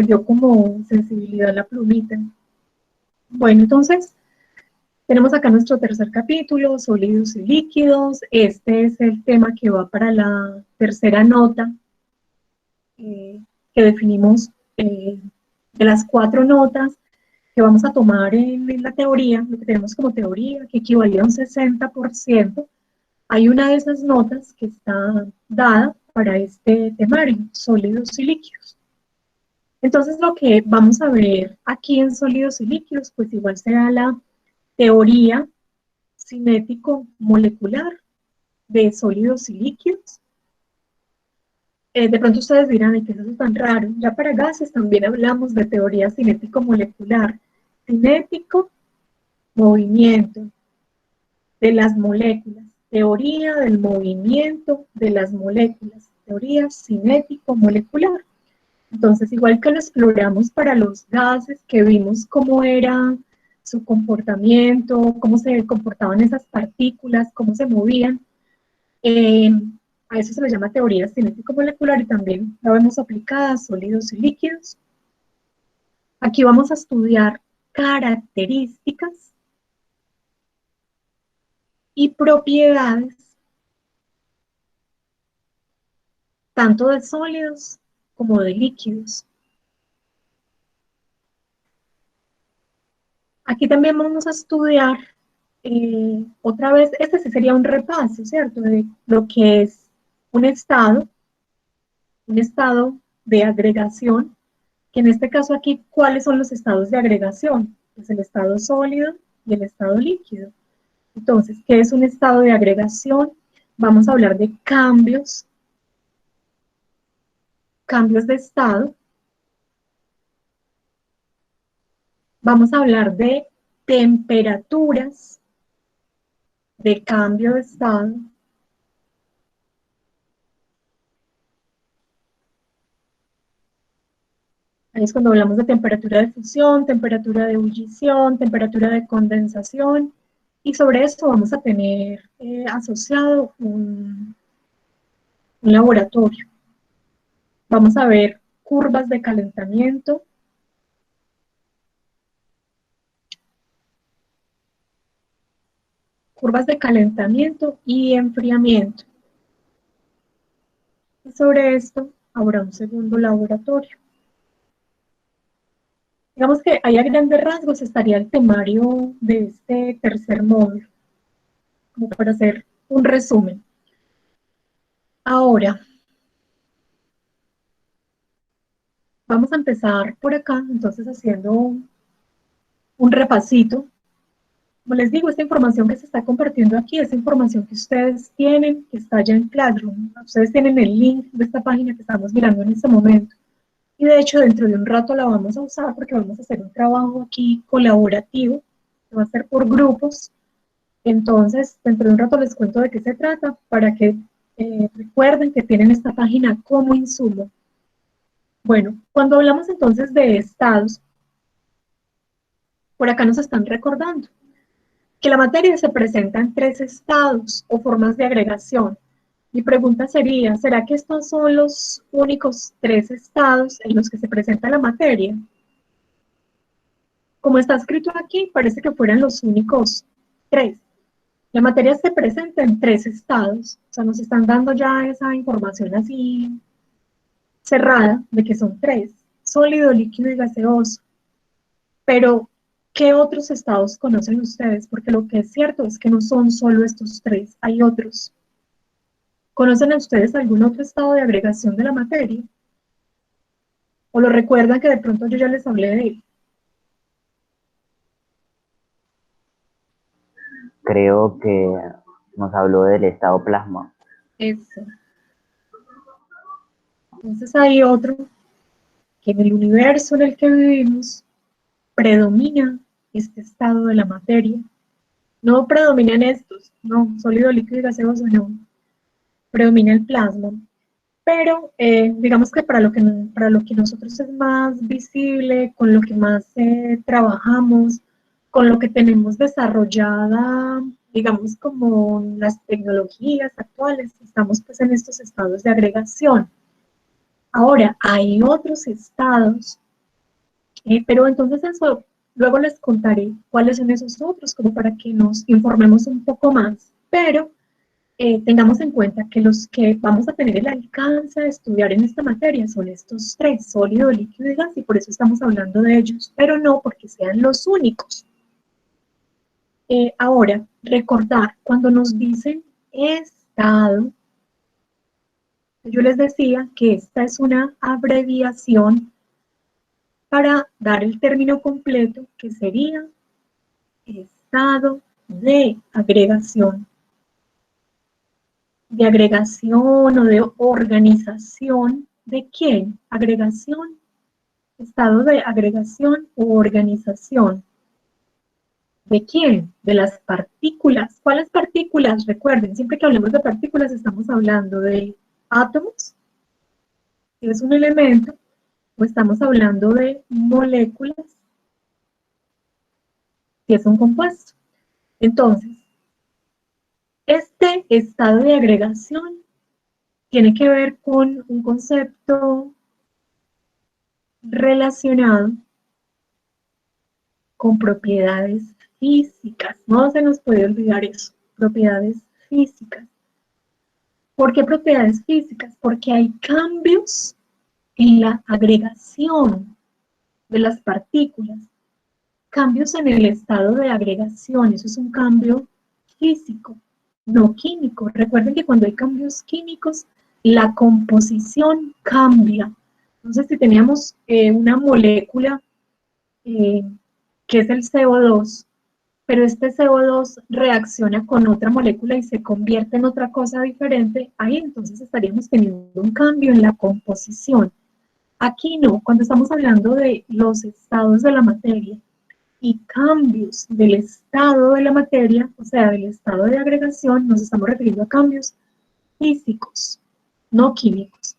perdió como sensibilidad la plumita. Bueno, entonces, tenemos acá nuestro tercer capítulo, sólidos y líquidos. Este es el tema que va para la tercera nota que definimos de las 4 notas que vamos a tomar en la teoría, lo que tenemos como teoría, que equivalía a un 60%. Hay una de esas notas que está dada para este temario, sólidos y líquidos. Entonces, lo que vamos a ver aquí en sólidos y líquidos, pues igual será la teoría cinético-molecular de sólidos y líquidos. De pronto ustedes dirán, ¿qué es eso tan raro? Ya para gases también hablamos de teoría cinético-molecular. Cinético, movimiento de las moléculas. Teoría del movimiento de las moléculas. Teoría cinético-molecular. Entonces, igual que lo exploramos para los gases, que vimos cómo era su comportamiento, cómo se comportaban esas partículas, cómo se movían, a eso se le llama teoría cinético-molecular y también la vemos aplicada a sólidos y líquidos. Aquí vamos a estudiar características y propiedades tanto de sólidos como de líquidos. Aquí también vamos a estudiar otra vez, este sí sería un repaso, ¿cierto? De lo que es un estado de agregación, que en este caso aquí, ¿cuáles son los estados de agregación? Pues el estado sólido y el estado líquido. Entonces, ¿qué es un estado de agregación? Vamos a hablar de cambios de estado. Vamos a hablar de temperaturas de cambio de estado. Ahí es cuando hablamos de temperatura de fusión, temperatura de ebullición, temperatura de condensación, y sobre esto vamos a tener asociado un laboratorio. Vamos a ver curvas de calentamiento, y enfriamiento. Y sobre esto habrá un segundo laboratorio. Digamos que ahí a grandes rasgos estaría el temario de este tercer módulo, como para hacer un resumen. Ahora, vamos a empezar por acá, entonces haciendo un repasito. Como les digo, esta información que se está compartiendo aquí es información que ustedes tienen, que está ya en Classroom. Ustedes tienen el link de esta página que estamos mirando en este momento. Y de hecho, dentro de un rato la vamos a usar porque vamos a hacer un trabajo aquí colaborativo, que va a ser por grupos. Entonces, dentro de un rato les cuento de qué se trata para que recuerden que tienen esta página como insumo. Bueno, cuando hablamos entonces de estados, por acá nos están recordando que la materia se presenta en 3 estados o formas de agregación. Mi pregunta sería, ¿será que estos son los únicos 3 estados en los que se presenta la materia? Como está escrito aquí, parece que fueran los únicos 3. La materia se presenta en 3 estados, o sea, nos están dando ya esa información así cerrada de que son 3, sólido, líquido y gaseoso. Pero, ¿qué otros estados conocen ustedes? Porque lo que es cierto es que no son solo estos 3, hay otros. ¿Conocen ustedes algún otro estado de agregación de la materia? ¿O lo recuerdan que de pronto yo ya les hablé de él? Creo que nos habló del estado plasma. Eso. Entonces hay otro que en el universo en el que vivimos predomina este estado de la materia. No predominan estos, no, sólido, líquido y gaseoso, no. Predomina el plasma. Pero digamos que para lo que nosotros es más visible, con lo que más trabajamos, con lo que tenemos desarrollada, digamos como las tecnologías actuales, estamos en estos estados de agregación. Ahora, hay otros estados Pero entonces eso, luego les contaré cuáles son esos otros, como para que nos informemos un poco más. Pero tengamos en cuenta que los que vamos a tener el alcance de estudiar en esta materia son estos tres, sólido, líquido y gas, y por eso estamos hablando de ellos, pero no porque sean los únicos. Ahora, recordar, cuando nos dicen estado, yo les decía que esta es una abreviación para dar el término completo, que sería estado de agregación. De agregación o de organización. ¿De quién? Agregación. Estado de agregación u organización. ¿De quién? De las partículas. ¿Cuáles partículas? Recuerden, siempre que hablemos de partículas estamos hablando de átomos, si es un elemento, o estamos hablando de moléculas, si es un compuesto. Entonces, este estado de agregación tiene que ver con un concepto relacionado con propiedades físicas. No se nos puede olvidar eso, propiedades físicas. ¿Por qué propiedades físicas? Porque hay cambios en la agregación de las partículas, cambios en el estado de agregación, eso es un cambio físico, no químico. Recuerden que cuando hay cambios químicos, la composición cambia. Entonces, si teníamos una molécula que es el CO2, pero este CO2 reacciona con otra molécula y se convierte en otra cosa diferente, ahí entonces estaríamos teniendo un cambio en la composición. Aquí no, cuando estamos hablando de los estados de la materia y cambios del estado de la materia, o sea, del estado de agregación, nos estamos refiriendo a cambios físicos, no químicos.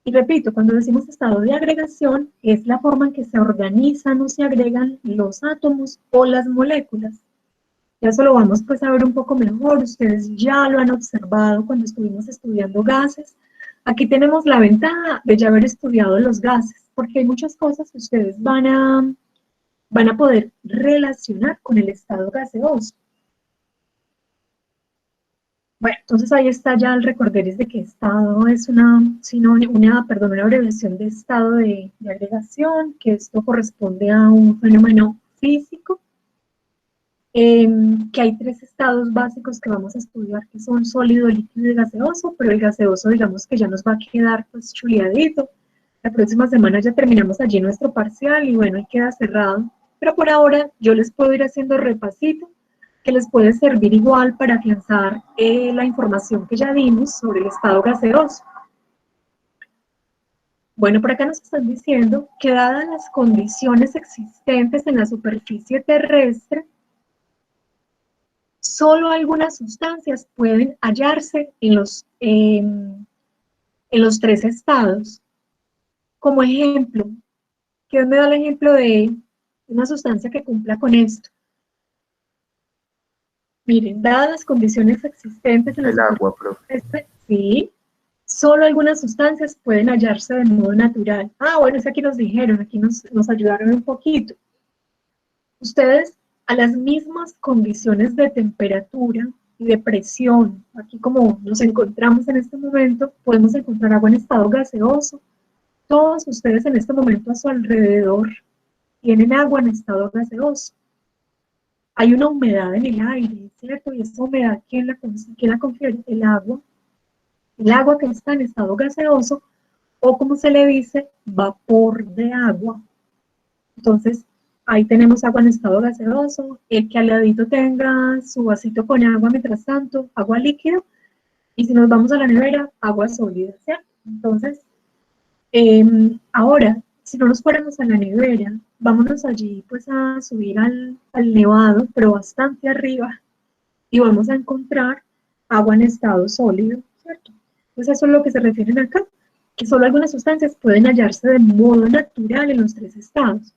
Y repito, cuando decimos estado de agregación, es la forma en que se organizan o se agregan los átomos o las moléculas. Ya eso lo vamos pues a ver un poco mejor, ustedes ya lo han observado cuando estuvimos estudiando gases. Aquí tenemos la ventaja de ya haber estudiado los gases, porque hay muchas cosas que ustedes van a poder relacionar con el estado gaseoso. Bueno, entonces ahí está ya el recorderis de que estado es una abreviación de estado de agregación, que esto corresponde a un fenómeno físico, que hay tres estados básicos que vamos a estudiar, que son sólido, líquido y gaseoso, pero el gaseoso digamos que ya nos va a quedar pues chuleadito. La próxima semana ya terminamos allí nuestro parcial y bueno, ahí queda cerrado. Pero por ahora yo les puedo ir haciendo repasito que les puede servir igual para afianzar la información que ya dimos sobre el estado gaseoso. Bueno, por acá nos están diciendo que dadas las condiciones existentes en la superficie terrestre, solo algunas sustancias pueden hallarse en los tres estados. Como ejemplo, ¿quién me da el ejemplo de una sustancia que cumpla con esto? Miren, dadas las condiciones existentes en la El agua, superficie profe. terrestre, sí, solo algunas sustancias pueden hallarse de modo natural. Ah, bueno, es que aquí nos dijeron, aquí nos ayudaron un poquito. Ustedes, a las mismas condiciones de temperatura y de presión, aquí como nos encontramos en este momento, podemos encontrar agua en estado gaseoso. Todos ustedes en este momento a su alrededor tienen agua en estado gaseoso. Hay una humedad en el aire, ¿cierto? Y esa humedad, ¿quién la confiere? El agua. El agua que está en estado gaseoso, o como se le dice, vapor de agua. Entonces, ahí tenemos agua en estado gaseoso, el que al ladito tenga su vasito con agua, mientras tanto, agua líquida, y si nos vamos a la nevera, agua sólida, ¿cierto? Entonces, ahora, si no nos fuéramos a la nevera, vámonos allí pues a subir al nevado, pero bastante arriba, y vamos a encontrar agua en estado sólido, ¿cierto? Entonces eso es lo que se refieren acá, que solo algunas sustancias pueden hallarse de modo natural en los tres estados.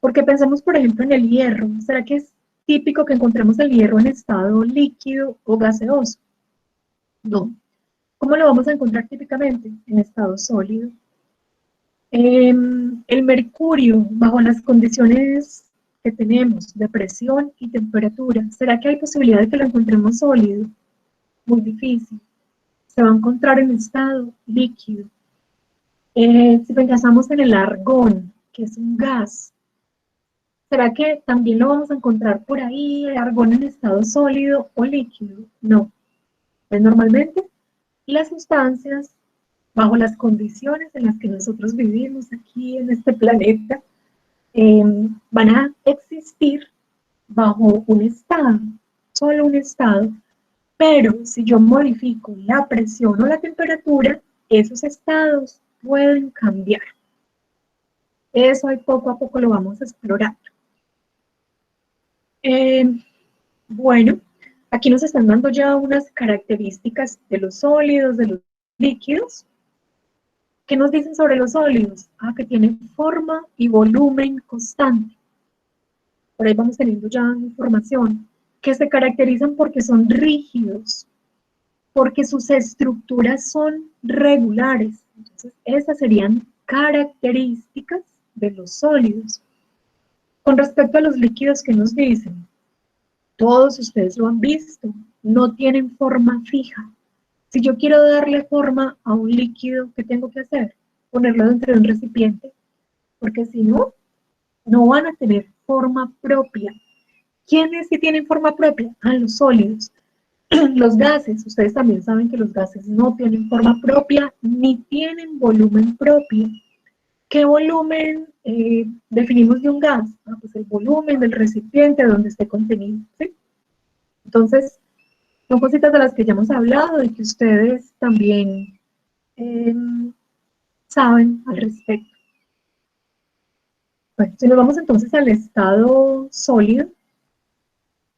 Porque pensamos, por ejemplo, en el hierro. ¿Será que es típico que encontremos el hierro en estado líquido o gaseoso? No. ¿Cómo lo vamos a encontrar típicamente? En estado sólido. El mercurio, bajo las condiciones que tenemos de presión y temperatura, ¿será que hay posibilidad de que lo encontremos sólido? Muy difícil. Se va a encontrar en estado líquido. Si pensamos en el argón, que es un gas, ¿será que también lo vamos a encontrar por ahí, el argón en estado sólido o líquido? No. Pues normalmente las sustancias, bajo las condiciones en las que nosotros vivimos aquí en este planeta, van a existir bajo un estado, solo un estado, pero si yo modifico la presión o la temperatura, esos estados pueden cambiar. Eso ahí poco a poco lo vamos a explorar. Bueno, aquí nos están dando ya unas características de los sólidos, de los líquidos. ¿Qué nos dicen sobre los sólidos? Que tienen forma y volumen constante. Por ahí vamos teniendo ya información. Que se caracterizan porque son rígidos, porque sus estructuras son regulares. Entonces, esas serían características de los sólidos. Con respecto a los líquidos, ¿qué nos dicen? Todos ustedes lo han visto, no tienen forma fija. Si yo quiero darle forma a un líquido, ¿qué tengo que hacer? Ponerlo dentro de un recipiente, porque si no, no van a tener forma propia. ¿Quiénes sí tienen forma propia? Los sólidos. Los gases, ustedes también saben que los gases no tienen forma propia ni tienen volumen propio. ¿Qué volumen definimos de un gas? Pues el volumen del recipiente donde esté contenido, ¿sí? Entonces, son cositas de las que ya hemos hablado y que ustedes también saben al respecto. Bueno, si nos vamos entonces al estado sólido,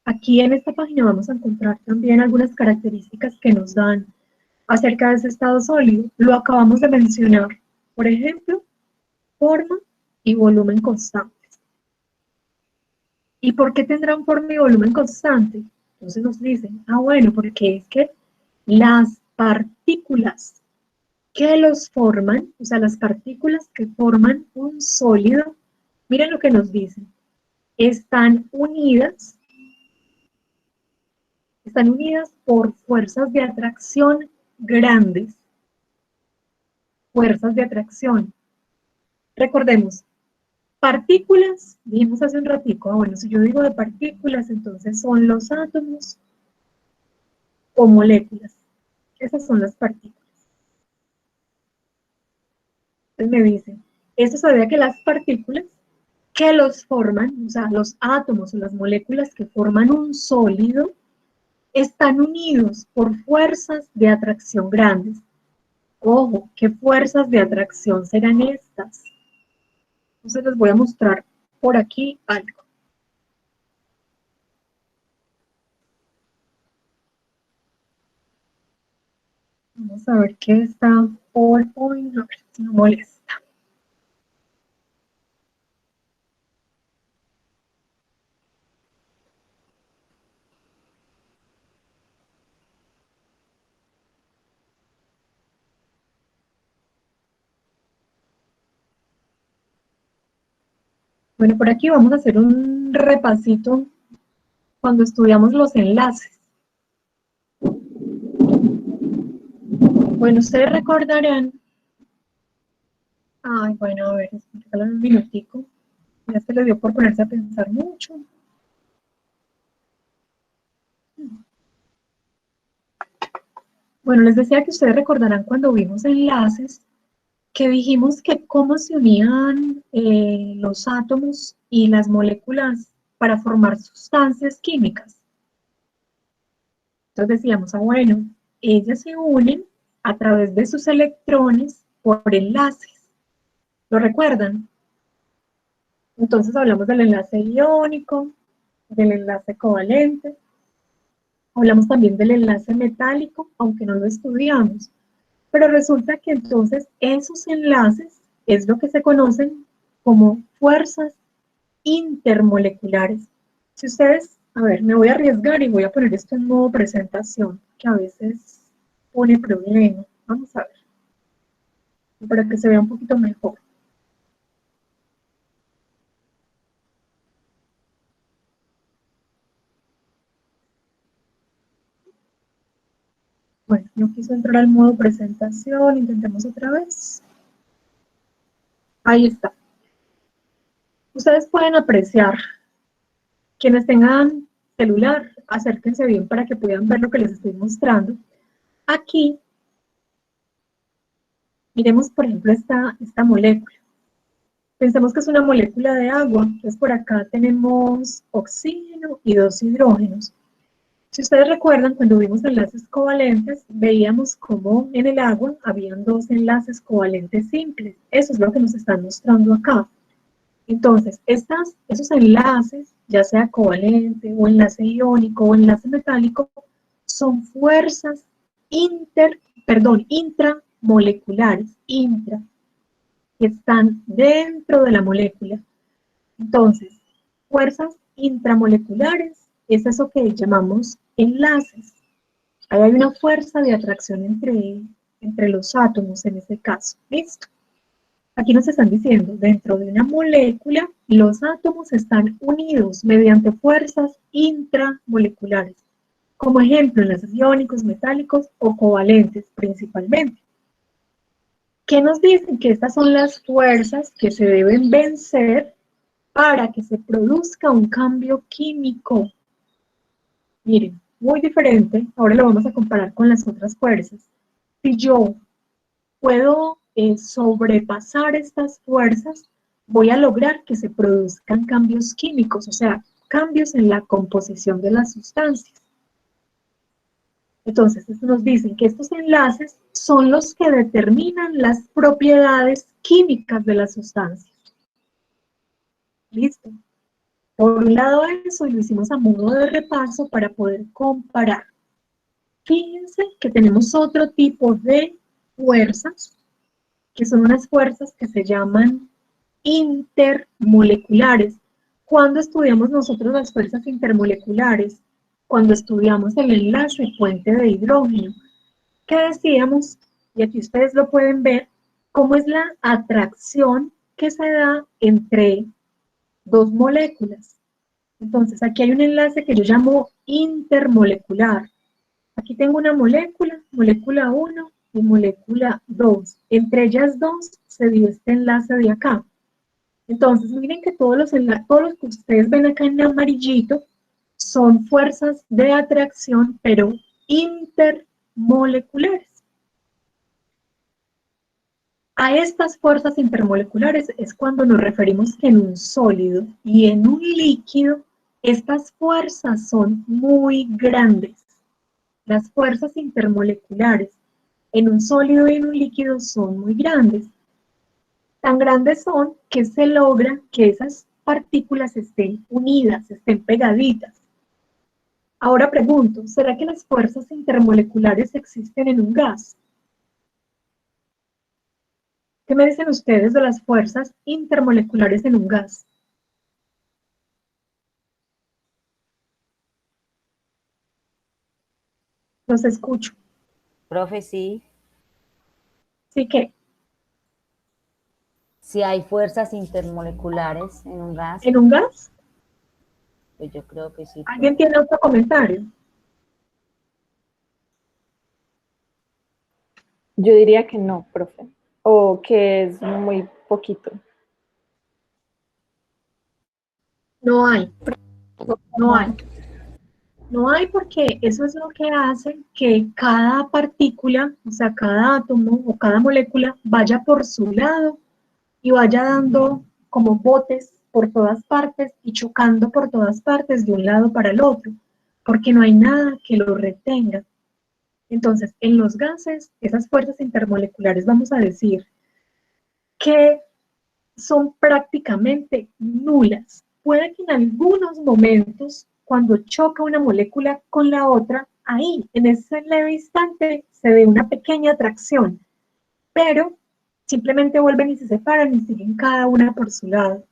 aquí en esta página vamos a encontrar también algunas características que nos dan acerca de ese estado sólido. Lo acabamos de mencionar. Por ejemplo, forma y volumen constantes. ¿Y por qué tendrán forma y volumen constante? Entonces nos dicen, bueno, porque es que las partículas que los forman, o sea, las partículas que forman un sólido, miren lo que nos dicen, están unidas por fuerzas de atracción grandes. Fuerzas de atracción. Recordemos, partículas, dijimos hace un ratico, bueno, si yo digo de partículas, entonces son los átomos o moléculas. Esas son las partículas. Entonces me dicen, eso sabía que las partículas que los forman, o sea, los átomos o las moléculas que forman un sólido, están unidos por fuerzas de atracción grandes. Ojo, ¿qué fuerzas de atracción serán estas? Entonces les voy a mostrar por aquí algo. Vamos a ver qué está PowerPoint, a ver si no molesta. Bueno, por aquí vamos a hacer un repasito cuando estudiamos los enlaces. Bueno, ustedes recordarán. Bueno, a ver, regálame un minutico. Ya se le dio por ponerse a pensar mucho. Bueno, les decía que ustedes recordarán cuando vimos enlaces que dijimos que cómo se unían los átomos y las moléculas para formar sustancias químicas. Entonces decíamos, bueno, ellas se unen a través de sus electrones por enlaces. ¿Lo recuerdan? Entonces hablamos del enlace iónico, del enlace covalente, hablamos también del enlace metálico, aunque no lo estudiamos. Pero resulta que entonces esos enlaces es lo que se conocen como fuerzas intermoleculares. Si ustedes, a ver, me voy a arriesgar y voy a poner esto en modo presentación, que a veces pone problema. Vamos a ver, para que se vea un poquito mejor. No quiso entrar al modo presentación, intentemos otra vez. Ahí está. Ustedes pueden apreciar, quienes tengan celular, acérquense bien para que puedan ver lo que les estoy mostrando. Aquí, miremos por ejemplo esta molécula. Pensemos que es una molécula de agua, entonces por acá tenemos oxígeno y 2 hidrógenos. Si ustedes recuerdan, cuando vimos enlaces covalentes, veíamos cómo en el agua habían 2 enlaces covalentes simples. Eso es lo que nos están mostrando acá. Entonces, esos enlaces, ya sea covalente o enlace iónico o enlace metálico, son fuerzas intramoleculares, que están dentro de la molécula. Entonces, fuerzas intramoleculares es eso que llamamos enlaces. Ahí hay una fuerza de atracción entre los átomos en este caso. ¿Listo? Aquí nos están diciendo, dentro de una molécula, los átomos están unidos mediante fuerzas intramoleculares. Como ejemplo, enlaces iónicos, metálicos o covalentes principalmente. ¿Qué nos dicen? Que estas son las fuerzas que se deben vencer para que se produzca un cambio químico. Miren, muy diferente. Ahora lo vamos a comparar con las otras fuerzas. Si yo puedo sobrepasar estas fuerzas, voy a lograr que se produzcan cambios químicos, o sea, cambios en la composición de las sustancias. Entonces, esto nos dicen que estos enlaces son los que determinan las propiedades químicas de las sustancias. ¿Listo? Por un lado eso, y lo hicimos a modo de repaso para poder comparar. Fíjense que tenemos otro tipo de fuerzas, que son unas fuerzas que se llaman intermoleculares. ¿Cuándo estudiamos nosotros las fuerzas intermoleculares? Cuando estudiamos el enlace puente de hidrógeno. ¿Qué decíamos? Y aquí ustedes lo pueden ver, cómo es la atracción que se da entre dos moléculas. Entonces, aquí hay un enlace que yo llamo intermolecular. Aquí tengo una molécula, molécula 1 y molécula 2. Entre ellas dos se dio este enlace de acá. Entonces, miren que todos los que ustedes ven acá en amarillito son fuerzas de atracción, pero intermoleculares. A estas fuerzas intermoleculares es cuando nos referimos que en un sólido y en un líquido, estas fuerzas son muy grandes. Las fuerzas intermoleculares en un sólido y en un líquido son muy grandes. Tan grandes son que se logra que esas partículas estén unidas, estén pegaditas. Ahora pregunto, ¿será que las fuerzas intermoleculares existen en un gas? ¿Qué me dicen ustedes de las fuerzas intermoleculares en un gas? Los escucho. Profe, sí, ¿Sí que si hay fuerzas intermoleculares en un gas, en un gas? pues yo creo que sí, ¿Alguien profe. tiene otro comentario? Yo diría que no, profe, o que es muy poquito. No hay, no hay. No hay porque eso es lo que hace que cada partícula, o sea, cada átomo o cada molécula vaya por su lado y vaya dando como botes por todas partes y chocando por todas partes de un lado para el otro, porque no hay nada que lo retenga. Entonces, en los gases, esas fuerzas intermoleculares, vamos a decir que son prácticamente nulas. Puede que en algunos momentos, cuando choca una molécula con la otra, ahí, en ese leve instante, se ve una pequeña atracción, pero simplemente vuelven y se separan y siguen cada una por su lado.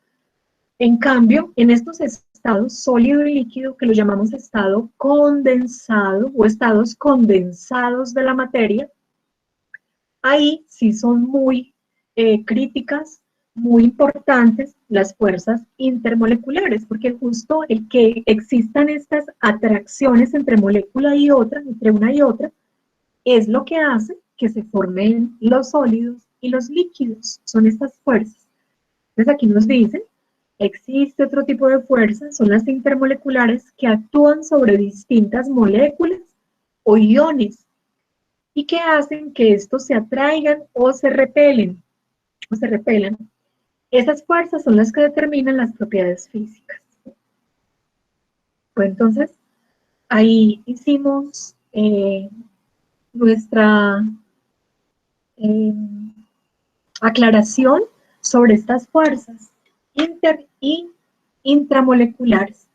En cambio, en estos estados sólido y líquido, que lo llamamos estado condensado o estados condensados de la materia, ahí sí son muy críticas, muy importantes las fuerzas intermoleculares, porque justo el que existan estas atracciones entre molécula y otra, entre una y otra, es lo que hace que se formen los sólidos y los líquidos, son estas fuerzas. Entonces aquí nos dicen, existe otro tipo de fuerzas, son las intermoleculares que actúan sobre distintas moléculas o iones y que hacen que estos se atraigan o se repelen, o se repelan. Esas fuerzas son las que determinan las propiedades físicas. Pues entonces, ahí hicimos nuestra aclaración sobre estas fuerzas inter y intramoleculares.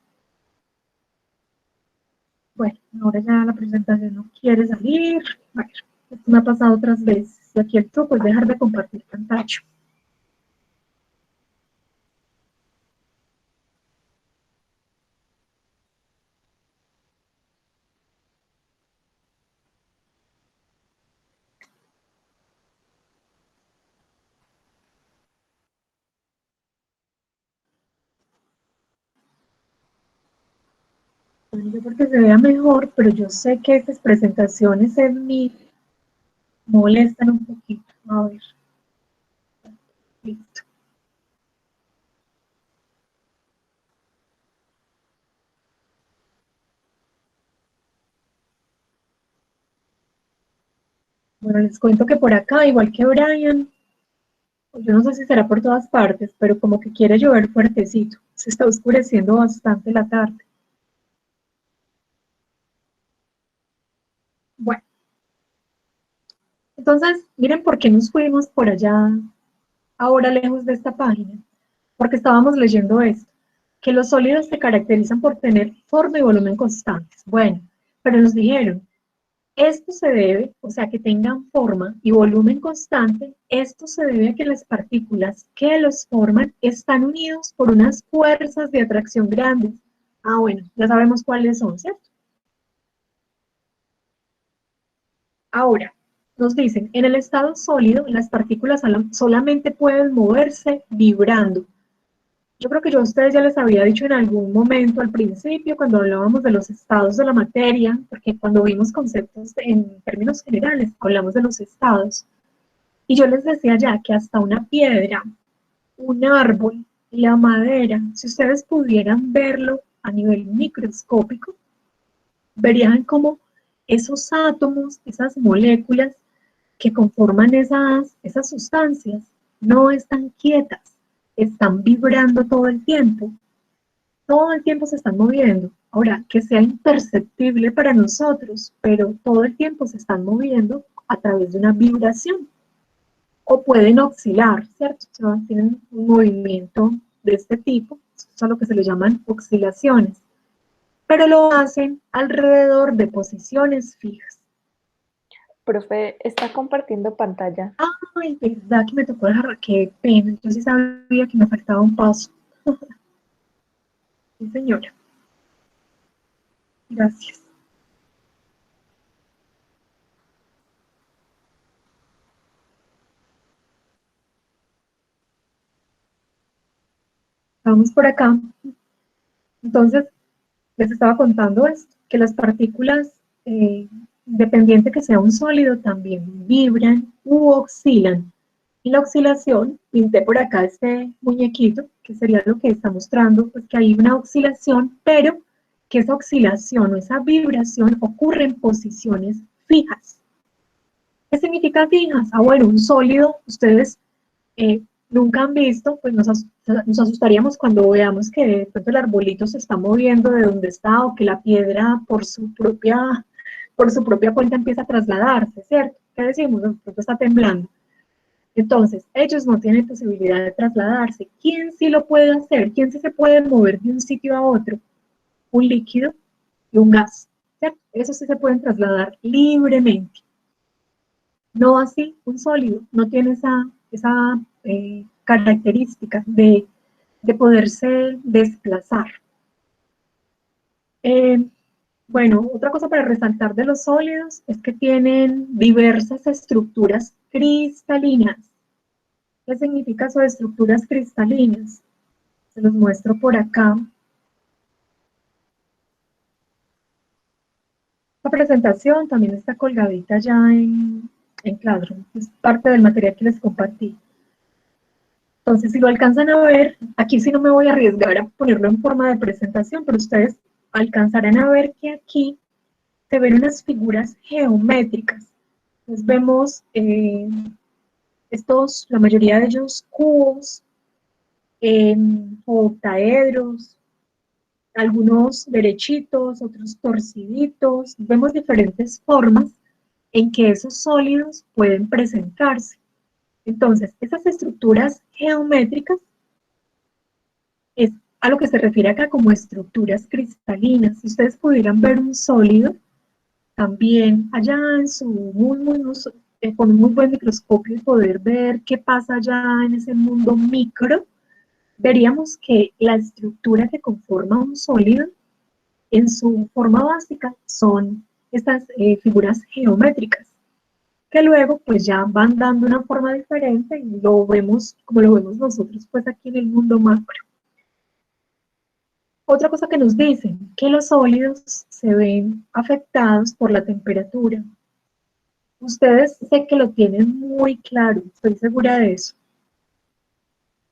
Bueno, ahora ya la presentación no quiere salir. Bueno, esto me ha pasado otras veces. Y aquí el truco es dejar de compartir pantalla. Bueno, yo porque se vea mejor, pero yo sé que estas presentaciones en mí molestan un poquito. A ver. Listo. Bueno, les cuento que por acá, igual que Brian, yo no sé si será por todas partes, pero como que quiere llover fuertecito. Se está oscureciendo bastante la tarde. Bueno, entonces, miren por qué nos fuimos por allá, ahora lejos de esta página. Porque estábamos leyendo esto, que los sólidos se caracterizan por tener forma y volumen constantes. Bueno, pero nos dijeron, esto se debe, o sea, que tengan forma y volumen constante, esto se debe a que las partículas que los forman están unidos por unas fuerzas de atracción grandes. Ah, bueno, ya sabemos cuáles son, ¿cierto? Ahora, nos dicen, en el estado sólido, las partículas solamente pueden moverse vibrando. Yo creo que yo a ustedes ya les había dicho en algún momento al principio, cuando hablábamos de los estados de la materia, porque cuando vimos conceptos en términos generales, hablamos de los estados. Y yo les decía ya que hasta una piedra, un árbol, la madera, si ustedes pudieran verlo a nivel microscópico, verían cómo esos átomos, esas moléculas que conforman esas sustancias, no están quietas, están vibrando todo el tiempo se están moviendo. Ahora, que sea imperceptible para nosotros, pero todo el tiempo se están moviendo a través de una vibración. O pueden oscilar, ¿cierto? O sea, tienen un movimiento de este tipo, eso es a lo que se le llaman oscilaciones, pero lo hacen alrededor de posiciones fijas. Profe, está compartiendo pantalla. Ay, verdad que me tocó dejar, qué pena, yo sí sabía que me faltaba un paso. Sí, señora. Gracias. Vamos por acá. Entonces, les estaba contando esto, que las partículas, independiente que sea un sólido, también vibran u oscilan. Y la oscilación, pinté por acá este muñequito, que sería lo que está mostrando, pues que hay una oscilación, pero que esa oscilación o esa vibración ocurre en posiciones fijas. ¿Qué significa fijas? Ah, bueno, un sólido, ustedes nunca han visto, pues nos asustaríamos cuando veamos que de pronto el arbolito se está moviendo de donde está o que la piedra por su propia cuenta empieza a trasladarse, ¿cierto? ¿Qué decimos? De pronto está temblando. Entonces, ellos no tienen posibilidad de trasladarse. ¿Quién sí lo puede hacer? ¿Quién sí se puede mover de un sitio a otro? Un líquido y un gas, ¿cierto? Esos sí se pueden trasladar libremente. No así un sólido, no tiene esa característica de poderse desplazar. Bueno, otra cosa para resaltar de los sólidos es que tienen diversas estructuras cristalinas. ¿Qué significa eso de estructuras cristalinas? Se los muestro por acá. La presentación también está colgadita ya en Classroom, es parte del material que les compartí. Entonces, si lo alcanzan a ver, aquí sí no me voy a arriesgar a ponerlo en forma de presentación, pero ustedes alcanzarán a ver que aquí se ven unas figuras geométricas. Entonces vemos la mayoría de ellos cubos, octaedros, algunos derechitos, otros torciditos. Vemos diferentes formas en que esos sólidos pueden presentarse. Entonces, esas estructuras geométricas es a lo que se refiere acá como estructuras cristalinas. Si ustedes pudieran ver un sólido, también allá en con un muy buen microscopio y poder ver qué pasa allá en ese mundo micro, veríamos que la estructura que conforma un sólido en su forma básica son estas figuras geométricas, que luego pues ya van dando una forma diferente y lo vemos como lo vemos nosotros pues aquí en el mundo macro. Otra cosa que nos dicen, que los sólidos se ven afectados por la temperatura. Ustedes sé que lo tienen muy claro, estoy segura de eso,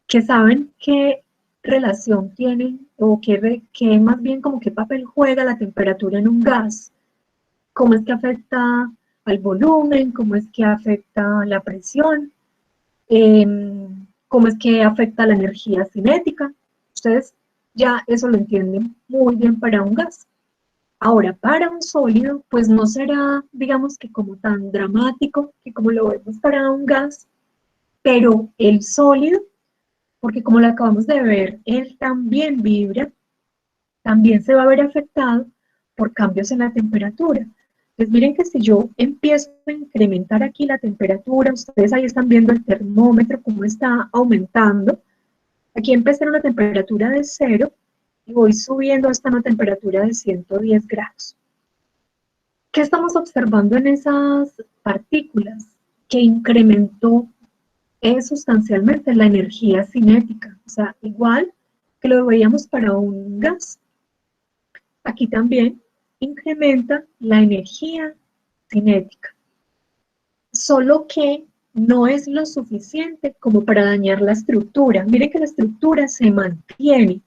que saben qué relación tienen o qué más bien como qué papel juega la temperatura en un gas, cómo es que afecta al volumen, cómo es que afecta la presión, cómo es que afecta la energía cinética. Ustedes ya eso lo entienden muy bien para un gas. Ahora, para un sólido, pues no será, digamos que como tan dramático que como lo vemos para un gas, pero el sólido, porque como lo acabamos de ver, él también vibra, también se va a ver afectado por cambios en la temperatura. Entonces miren que si yo empiezo a incrementar aquí la temperatura, ustedes ahí están viendo el termómetro, cómo está aumentando. Aquí empecé en una temperatura de 0 y voy subiendo hasta una temperatura de 110 grados. ¿Qué estamos observando en esas partículas? Que incrementó sustancialmente la energía cinética, o sea, igual que lo veíamos para un gas. Aquí también incrementa la energía cinética, solo que no es lo suficiente como para dañar la estructura. Miren que la estructura se mantiene,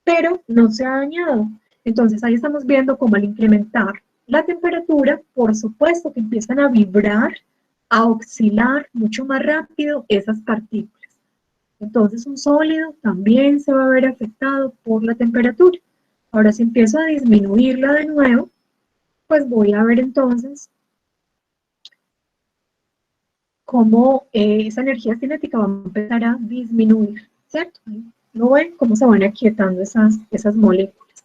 pero no se ha dañado. Entonces ahí estamos viendo cómo al incrementar la temperatura, por supuesto que empiezan a vibrar, a oscilar mucho más rápido esas partículas. Entonces un sólido también se va a ver afectado por la temperatura. Ahora si empiezo a disminuirla de nuevo, pues voy a ver entonces cómo esa energía cinética va a empezar a disminuir, ¿cierto? ¿No ven cómo se van aquietando esas moléculas?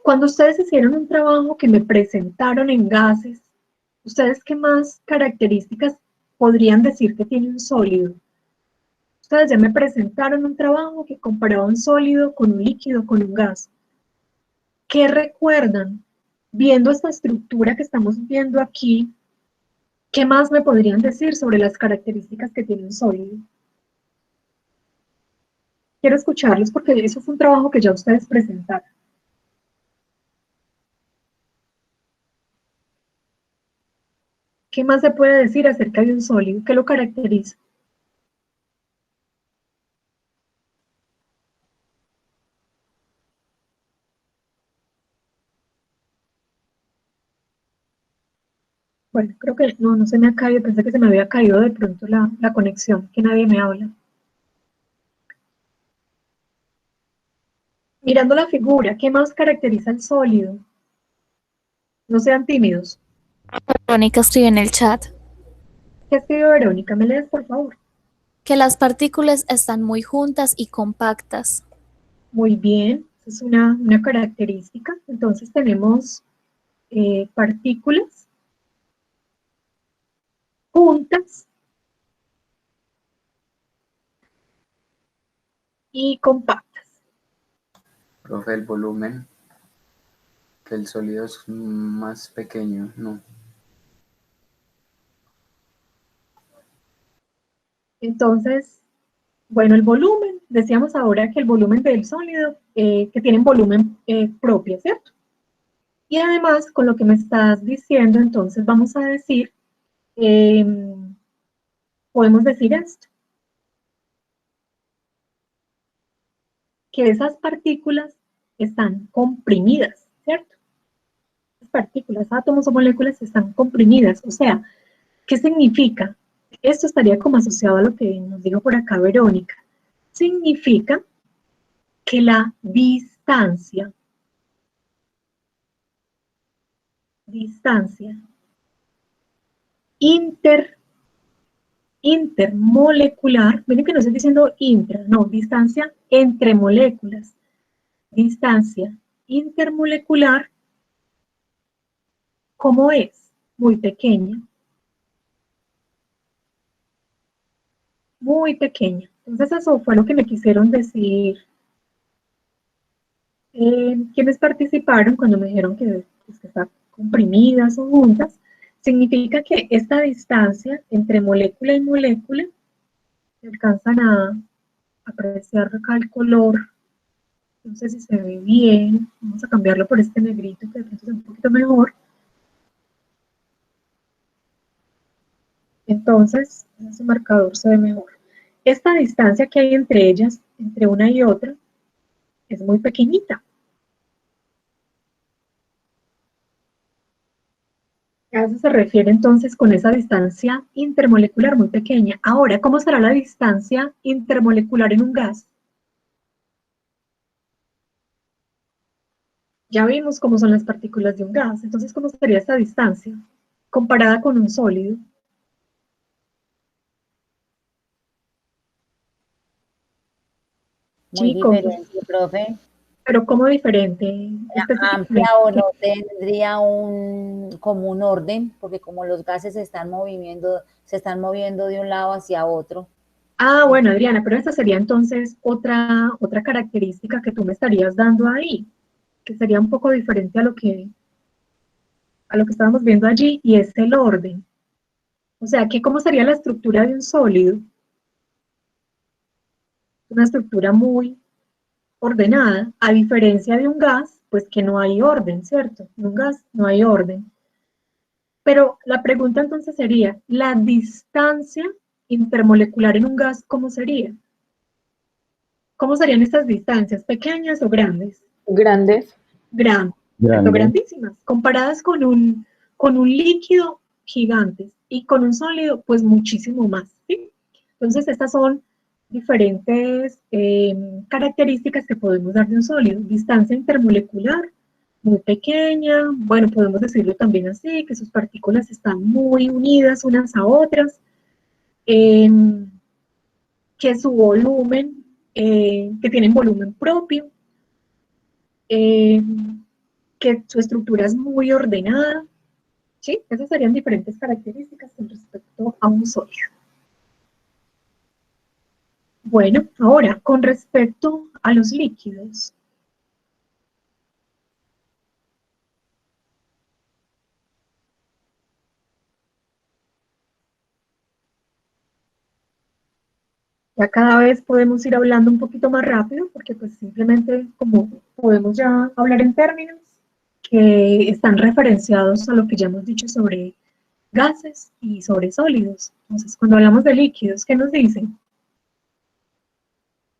Cuando ustedes hicieron un trabajo que me presentaron en gases, ¿ustedes qué más características podrían decir que tiene un sólido? Ustedes ya me presentaron un trabajo que comparaba un sólido con un líquido, con un gas. ¿Qué recuerdan? Viendo esta estructura que estamos viendo aquí, ¿qué más me podrían decir sobre las características que tiene un sólido? Quiero escucharlos porque eso fue un trabajo que ya ustedes presentaron. ¿Qué más se puede decir acerca de un sólido? ¿Qué lo caracteriza? Bueno, creo que no se me ha caído, pensé que se me había caído de pronto la conexión, que nadie me habla. Mirando la figura, ¿qué más caracteriza el sólido? No sean tímidos. Verónica escribe en el chat ¿Qué escribió Verónica? ¿Me lees, por favor? que las partículas están muy juntas y compactas. Muy bien, esa es una característica. Entonces tenemos partículas juntas y compactas. Profe, el volumen, que el sólido es más pequeño, ¿no? Entonces, bueno, el volumen, decíamos ahora que el volumen del sólido, que tienen volumen propio, ¿cierto? Y además, con lo que me estás diciendo, entonces vamos a decir, podemos decir esto, que esas partículas están comprimidas, ¿cierto? Esas partículas, átomos o moléculas están comprimidas. O sea, ¿qué significa? Esto estaría como asociado a lo que nos dijo por acá Verónica. Significa que la distancia intermolecular, miren que no estoy diciendo intra, no, distancia entre moléculas, distancia intermolecular, ¿cómo es? Muy pequeña. Muy pequeña. Entonces eso fue lo que me quisieron decir quienes participaron cuando me dijeron que, pues, que están comprimidas o juntas. Significa que esta distancia entre molécula y molécula, se alcanzan a apreciar acá el color, no sé si se ve bien, vamos a cambiarlo por este negrito que de pronto es un poquito mejor. Entonces, ese marcador se ve mejor. Esta distancia que hay entre ellas, entre una y otra, es muy pequeñita. A eso se refiere entonces con esa distancia intermolecular muy pequeña. Ahora, ¿cómo será la distancia intermolecular en un gas? Ya vimos cómo son las partículas de un gas, entonces, ¿cómo sería esta distancia comparada con un sólido? Muy Chicos, diferente, profe. pero ¿cómo diferente? Amplia Específicamente. o no tendría como un orden, porque como los gases se están moviendo de un lado hacia otro. Ah, bueno, Adriana, pero esa sería entonces otra característica que tú me estarías dando ahí, que sería un poco diferente a lo que estábamos viendo allí, y es el orden. O sea, que ¿cómo sería la estructura de un sólido? Una estructura muy ordenada, a diferencia de un gas, pues que no hay orden, ¿cierto? En un gas no hay orden. Pero la pregunta entonces sería, ¿la distancia intermolecular en un gas cómo sería? ¿Cómo serían estas distancias? ¿Pequeñas o grandes? Grandes. Grandes, ¿cierto? Grande. Grandísimas, comparadas con un líquido gigantes y con un sólido, pues muchísimo más, ¿sí? Entonces, estas son diferentes características que podemos dar de un sólido. Distancia intermolecular, muy pequeña, bueno, podemos decirlo también así, que sus partículas están muy unidas unas a otras, eh, que su volumen, que tienen volumen propio, eh, que su estructura es muy ordenada, ¿sí? Esas serían diferentes características con respecto a un sólido. Bueno, ahora, con respecto a los líquidos. Ya cada vez podemos ir hablando un poquito más rápido, porque pues simplemente como podemos ya hablar en términos que están referenciados a lo que ya hemos dicho sobre gases y sobre sólidos. Entonces, cuando hablamos de líquidos, ¿qué nos dicen?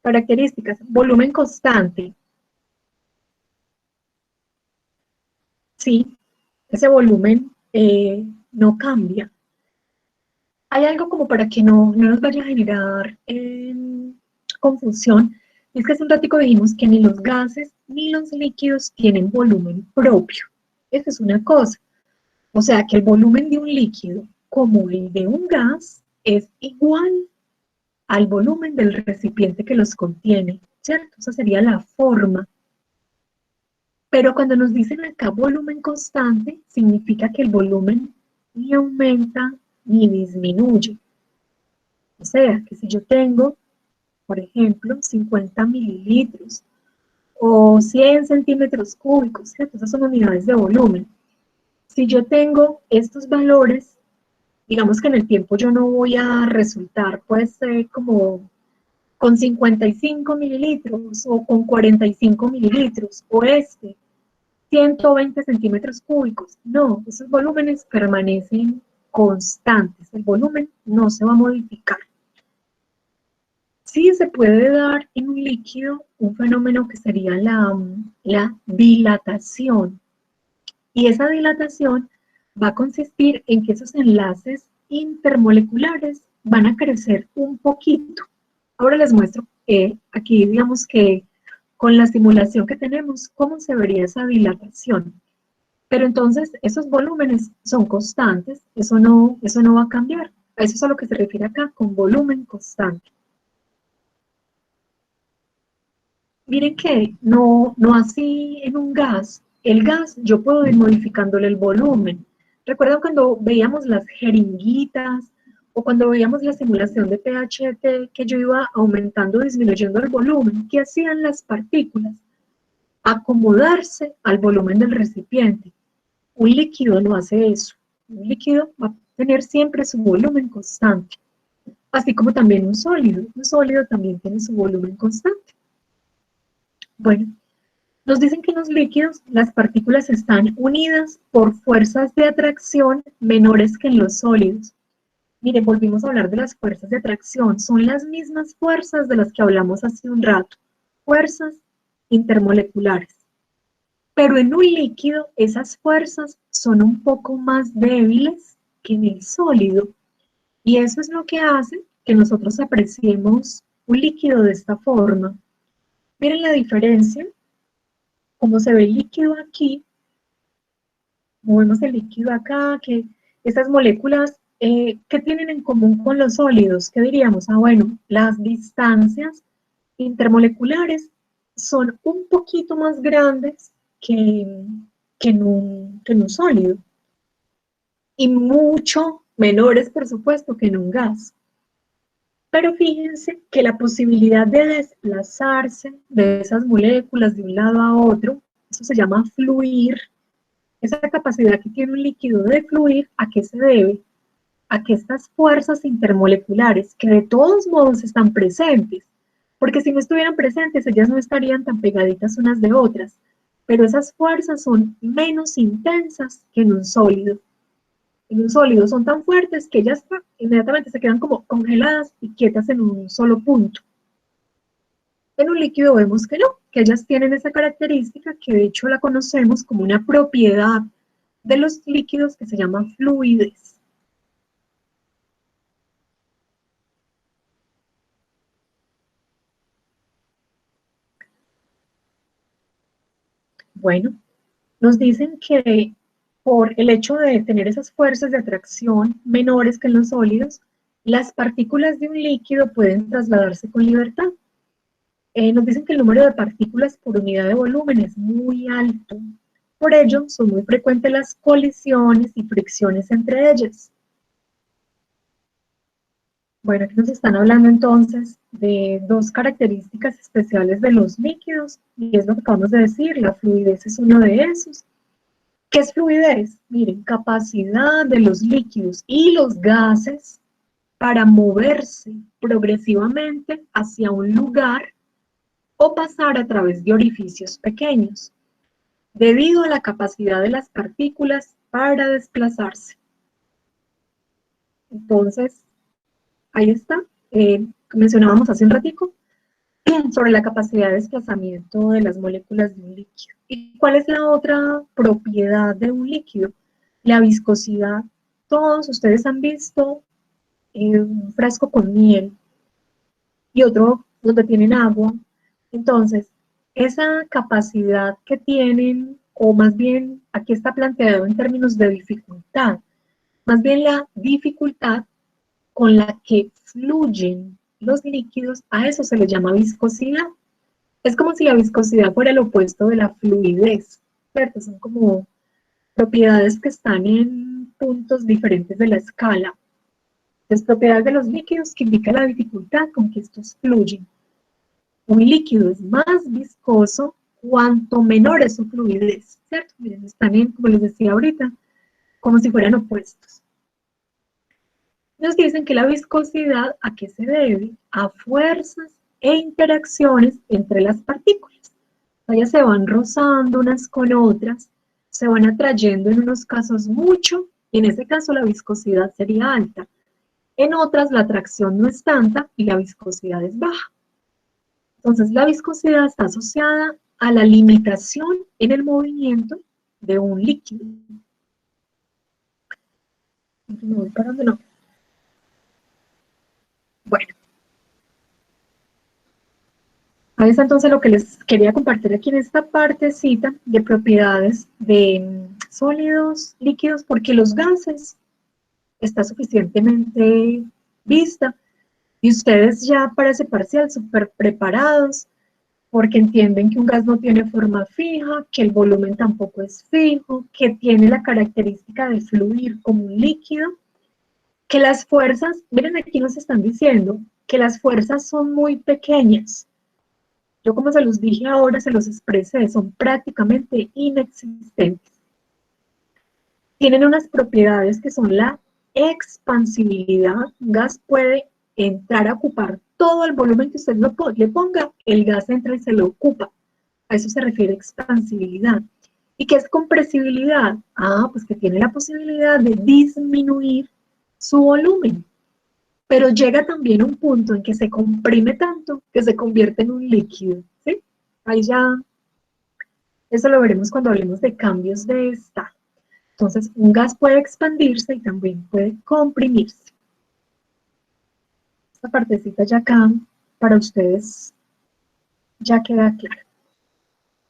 Características, volumen constante. Sí, ese volumen no cambia. Hay algo como para que no nos vaya a generar confusión, y es que hace un ratico dijimos que ni los gases ni los líquidos tienen volumen propio. Esa es una cosa. O sea, que el volumen de un líquido como el de un gas es igual al volumen del recipiente que los contiene, ¿cierto? Esa sería la forma. Pero cuando nos dicen acá volumen constante, significa que el volumen ni aumenta ni disminuye. O sea, que si yo tengo, por ejemplo, 50 mililitros o 100 centímetros cúbicos, ¿cierto? Esas son unidades de volumen. Si yo tengo estos valores, digamos que en el tiempo yo no voy a resultar, pues, como con 55 mililitros o con 45 mililitros, o 120 centímetros cúbicos. No, esos volúmenes permanecen constantes. El volumen no se va a modificar. Sí se puede dar en un líquido un fenómeno que sería la dilatación. Y esa dilatación va a consistir en que esos enlaces intermoleculares van a crecer un poquito. Ahora les muestro aquí, digamos que con la simulación que tenemos, cómo se vería esa dilatación. Pero entonces, esos volúmenes son constantes, eso no va a cambiar. A eso es a lo que se refiere acá con volumen constante. Miren que no así en un gas. El gas yo puedo ir modificándole el volumen. ¿Recuerdan cuando veíamos las jeringuitas o cuando veíamos la simulación de pH que yo iba aumentando o disminuyendo el volumen? ¿Qué hacían las partículas? Acomodarse al volumen del recipiente. Un líquido no hace eso. Un líquido va a tener siempre su volumen constante. Así como también un sólido. Un sólido también tiene su volumen constante. Bueno, nos dicen que en los líquidos las partículas están unidas por fuerzas de atracción menores que en los sólidos. Miren, volvimos a hablar de las fuerzas de atracción. Son las mismas fuerzas de las que hablamos hace un rato. Fuerzas intermoleculares. Pero en un líquido esas fuerzas son un poco más débiles que en el sólido. Y eso es lo que hace que nosotros apreciemos un líquido de esta forma. Miren la diferencia, como se ve el líquido aquí, movemos el líquido acá, que estas moléculas, ¿qué tienen en común con los sólidos? ¿Qué diríamos? Ah, bueno, las distancias intermoleculares son un poquito más grandes que en un sólido, y mucho menores, por supuesto, que en un gas. Pero fíjense que la posibilidad de desplazarse de esas moléculas de un lado a otro, eso se llama fluir, esa capacidad que tiene un líquido de fluir, ¿a qué se debe? A que estas fuerzas intermoleculares, que de todos modos están presentes, porque si no estuvieran presentes, ellas no estarían tan pegaditas unas de otras, pero esas fuerzas son menos intensas que en un sólido. En un sólido son tan fuertes que ellas inmediatamente se quedan como congeladas y quietas en un solo punto. En un líquido vemos que no, que ellas tienen esa característica que de hecho la conocemos como una propiedad de los líquidos que se llama fluidez. Bueno, nos dicen que por el hecho de tener esas fuerzas de atracción menores que en los sólidos, las partículas de un líquido pueden trasladarse con libertad. Nos dicen que el número de partículas por unidad de volumen es muy alto. Por ello, son muy frecuentes las colisiones y fricciones entre ellas. Bueno, aquí nos están hablando entonces de dos características especiales de los líquidos, y es lo que acabamos de decir, la fluidez es uno de esos. ¿Qué es fluidez? Miren, capacidad de los líquidos y los gases para moverse progresivamente hacia un lugar o pasar a través de orificios pequeños, debido a la capacidad de las partículas para desplazarse. Entonces, ahí está. Mencionábamos hace un ratico sobre la capacidad de desplazamiento de las moléculas de un líquido. ¿Y cuál es la otra propiedad de un líquido? La viscosidad. Todos ustedes han visto un frasco con miel y otro donde tienen agua. Entonces, esa capacidad que tienen, o más bien aquí está planteado en términos de dificultad, más bien la dificultad con la que fluyen los líquidos, a eso se le llama viscosidad. Es como si la viscosidad fuera el opuesto de la fluidez, ¿cierto? Son como propiedades que están en puntos diferentes de la escala. Es propiedad de los líquidos que indica la dificultad con que estos fluyen. Un líquido es más viscoso cuanto menor es su fluidez, ¿cierto? Miren, están en, como les decía ahorita, como si fueran opuestos. Nos dicen que la viscosidad, ¿a qué se debe? A fuerzas e interacciones entre las partículas. Ellas se van rozando unas con otras, se van atrayendo en unos casos mucho, y en ese caso la viscosidad sería alta. En otras la atracción no es tanta y la viscosidad es baja. Entonces la viscosidad está asociada a la limitación en el movimiento de un líquido. Me voy para donde no. Bueno. Ahí está entonces lo que les quería compartir aquí en esta partecita de propiedades de sólidos, líquidos, porque los gases está suficientemente vista y ustedes ya para ese parcial súper preparados porque entienden que un gas no tiene forma fija, que el volumen tampoco es fijo, que tiene la característica de fluir como un líquido, que las fuerzas, miren aquí nos están diciendo que las fuerzas son muy pequeñas. Yo como se los dije ahora, se los expresé, son prácticamente inexistentes. Tienen unas propiedades que son la expansibilidad. Un gas puede entrar a ocupar todo el volumen que usted le ponga, el gas entra y se lo ocupa. A eso se refiere expansibilidad. ¿Y qué es compresibilidad? Ah, pues que tiene la posibilidad de disminuir su volumen. Pero llega también un punto en que se comprime tanto que se convierte en un líquido, ¿sí? Ahí ya, eso lo veremos cuando hablemos de cambios de estado. Entonces, un gas puede expandirse y también puede comprimirse. Esta partecita ya acá, para ustedes, ya queda clara.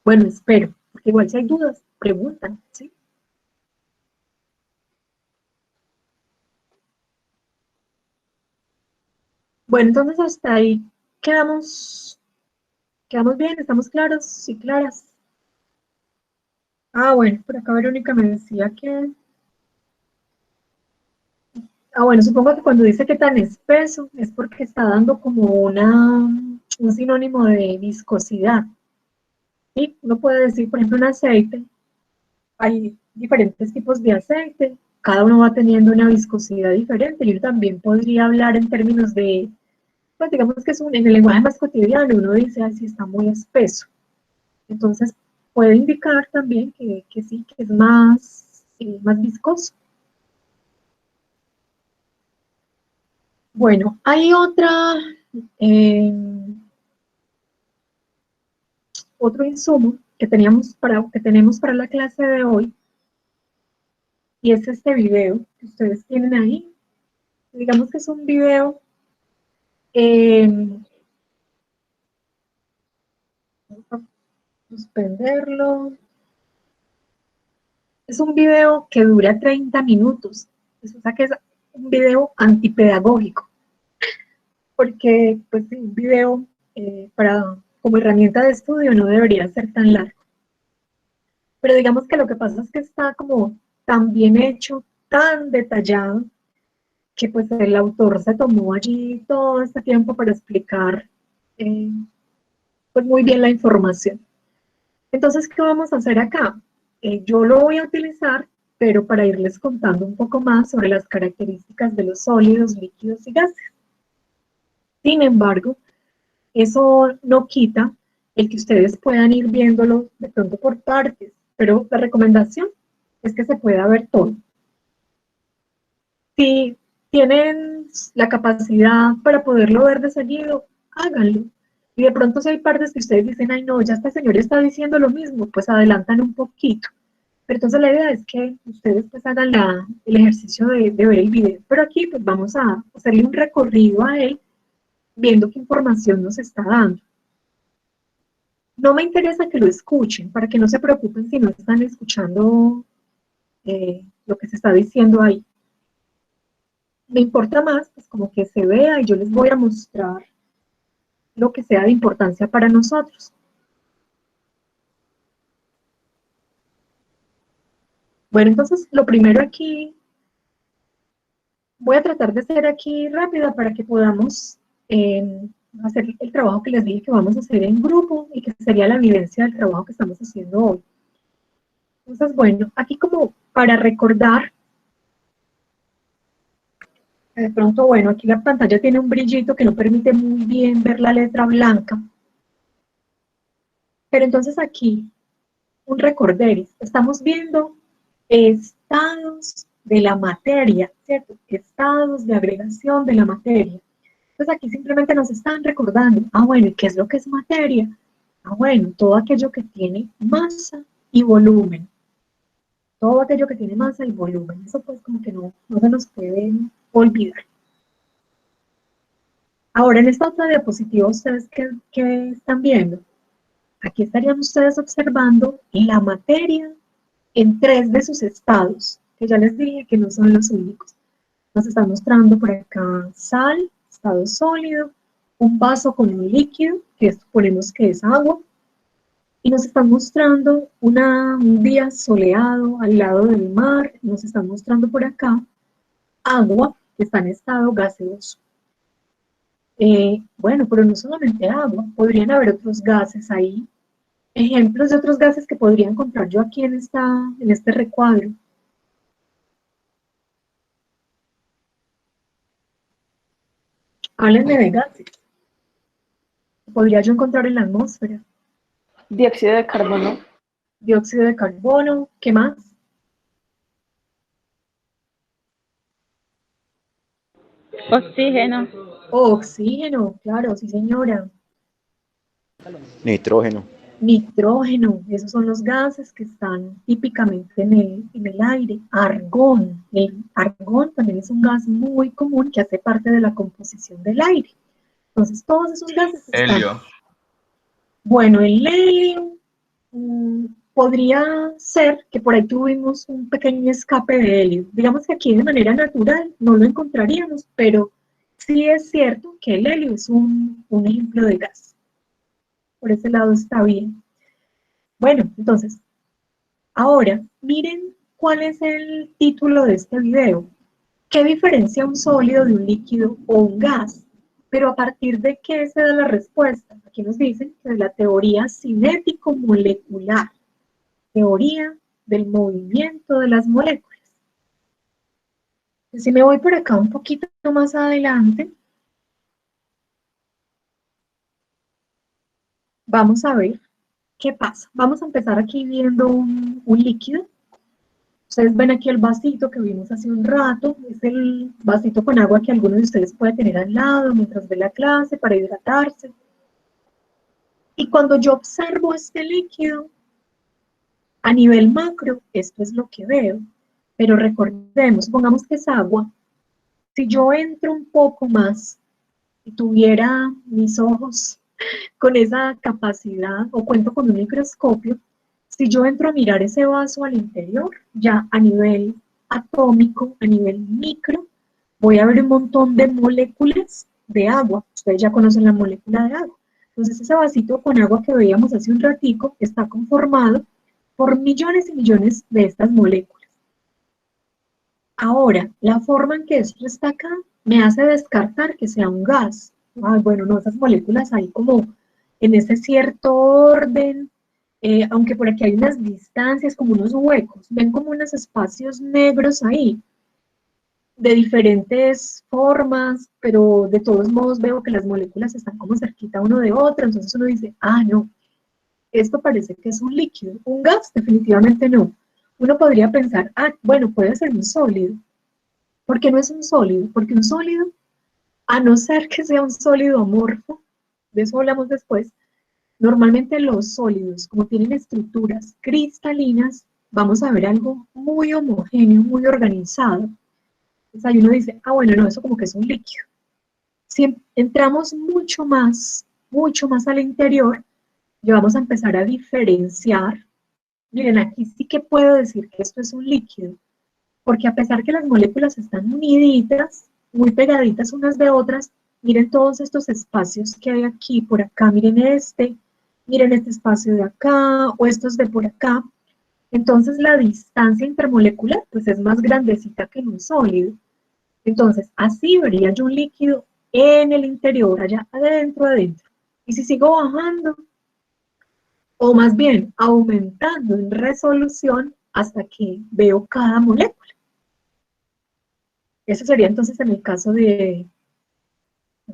Bueno, espero, porque igual si hay dudas, preguntan, ¿sí? Bueno, entonces hasta ahí quedamos bien, ¿estamos claros? Sí, claras. Ah, bueno, por acá Verónica me decía que... Ah, bueno, supongo que cuando dice que tan espeso es porque está dando como un sinónimo de viscosidad. ¿Sí? Uno puede decir, por ejemplo, un aceite. Hay diferentes tipos de aceite. Cada uno va teniendo una viscosidad diferente. Y uno también podría hablar en términos de, pues digamos que es en el lenguaje más cotidiano, uno dice, ay, sí, está muy espeso. Entonces, puede indicar también que sí, que es más viscoso. Bueno, hay otro insumo que tenemos para la clase de hoy, y es este video que ustedes tienen ahí. Digamos que es un video, vamos a suspenderlo. Es un video que dura 30 minutos, o sea que es un video antipedagógico, porque pues un video como herramienta de estudio no debería ser tan largo. Pero digamos que lo que pasa es que está como tan bien hecho, tan detallado, que pues el autor se tomó allí todo este tiempo para explicar pues muy bien la información. Entonces, ¿qué vamos a hacer acá? Yo lo voy a utilizar, pero para irles contando un poco más sobre las características de los sólidos, líquidos y gases. Sin embargo, eso no quita el que ustedes puedan ir viéndolo de pronto por partes, pero la recomendación es que se pueda ver todo. Si tienen la capacidad para poderlo ver de seguido, háganlo. Y de pronto si hay partes que ustedes dicen, ay no, ya este señor está diciendo lo mismo, pues adelantan un poquito. Pero entonces la idea es que ustedes pues hagan el ejercicio de ver el video. Pero aquí pues vamos a hacerle un recorrido a él, viendo qué información nos está dando. No me interesa que lo escuchen, para que no se preocupen si no están escuchando lo que se está diciendo ahí. Me importa más, pues como que se vea y yo les voy a mostrar lo que sea de importancia para nosotros. Bueno, entonces lo primero aquí, voy a tratar de ser aquí rápida para que podamos hacer el trabajo que les dije que vamos a hacer en grupo y que sería la evidencia del trabajo que estamos haciendo hoy. Entonces, bueno, aquí como para recordar, de pronto, bueno, aquí la pantalla tiene un brillito que no permite muy bien ver la letra blanca. Pero entonces aquí, un recorderis, estamos viendo estados de la materia, ¿cierto? Estados de agregación de la materia. Entonces aquí simplemente nos están recordando, bueno, ¿y qué es lo que es materia? Bueno, todo aquello que tiene masa y volumen. Todo aquello que tiene masa y volumen. Eso pues como que no se nos puede olvidar. Ahora en esta otra diapositiva, ¿ustedes qué están viendo? Aquí estarían ustedes observando la materia en 3 de sus estados, que ya les dije que no son los únicos. Nos está mostrando por acá sal, estado sólido, un vaso con un líquido, que suponemos que es agua, y nos están mostrando un día soleado al lado del mar, nos están mostrando por acá agua, que está en estado gaseoso. Bueno, pero no solamente agua, podrían haber otros gases ahí. Ejemplos de otros gases que podría encontrar yo aquí en este recuadro. Háblenme de gases. Podría yo encontrar en la atmósfera. Dióxido de carbono. Dióxido de carbono, ¿qué más? Oxígeno. Oxígeno, claro, sí señora. Nitrógeno. Nitrógeno, esos son los gases que están típicamente en el aire. Argón, el argón también es un gas muy común que hace parte de la composición del aire. Entonces todos esos gases están... Helio. Bueno, el helio podría ser que por ahí tuvimos un pequeño escape de helio. Digamos que aquí de manera natural no lo encontraríamos, pero sí es cierto que el helio es un ejemplo de gas. Por ese lado está bien. Bueno, entonces, ahora miren cuál es el título de este video. ¿Qué diferencia un sólido de un líquido o un gas? Pero a partir de qué se da la respuesta. Aquí nos dicen que es la teoría cinético-molecular, teoría del movimiento de las moléculas. Si me voy por acá un poquito más adelante, vamos a ver qué pasa. Vamos a empezar aquí viendo un líquido. Ustedes ven aquí el vasito que vimos hace un rato, es el vasito con agua que algunos de ustedes pueden tener al lado mientras ve la clase para hidratarse. Y cuando yo observo este líquido, a nivel macro, esto es lo que veo. Pero recordemos, pongamos que es agua. Si yo entro un poco más y tuviera mis ojos con esa capacidad o cuento con un microscopio, si yo entro a mirar ese vaso al interior, ya a nivel atómico, a nivel micro, voy a ver un montón de moléculas de agua. Ustedes ya conocen la molécula de agua. Entonces ese vasito con agua que veíamos hace un ratico está conformado por millones y millones de estas moléculas. Ahora, la forma en que esto está acá me hace descartar que sea un gas. Bueno, no, esas moléculas ahí como en ese cierto orden, aunque por aquí hay unas distancias, como unos huecos, ven como unos espacios negros ahí, de diferentes formas, pero de todos modos veo que las moléculas están como cerquita uno de otro, entonces uno dice, no, esto parece que es un líquido. Un gas, definitivamente no. Uno podría pensar, bueno, puede ser un sólido. ¿Por qué no es un sólido? Porque un sólido, a no ser que sea un sólido amorfo, de eso hablamos después, normalmente los sólidos, como tienen estructuras cristalinas, vamos a ver algo muy homogéneo, muy organizado. Entonces ahí uno dice, bueno, no, eso como que es un líquido. Si entramos mucho más al interior, ya vamos a empezar a diferenciar. Miren, aquí sí que puedo decir que esto es un líquido, porque a pesar que las moléculas están uniditas, muy pegaditas unas de otras, miren todos estos espacios que hay aquí, por acá, miren este espacio de acá, o estos de por acá. Entonces la distancia intermolecular pues es más grandecita que en un sólido. Entonces así vería yo un líquido en el interior, allá adentro. Y si sigo bajando, o más bien aumentando en resolución hasta que veo cada molécula. Eso sería entonces en el caso de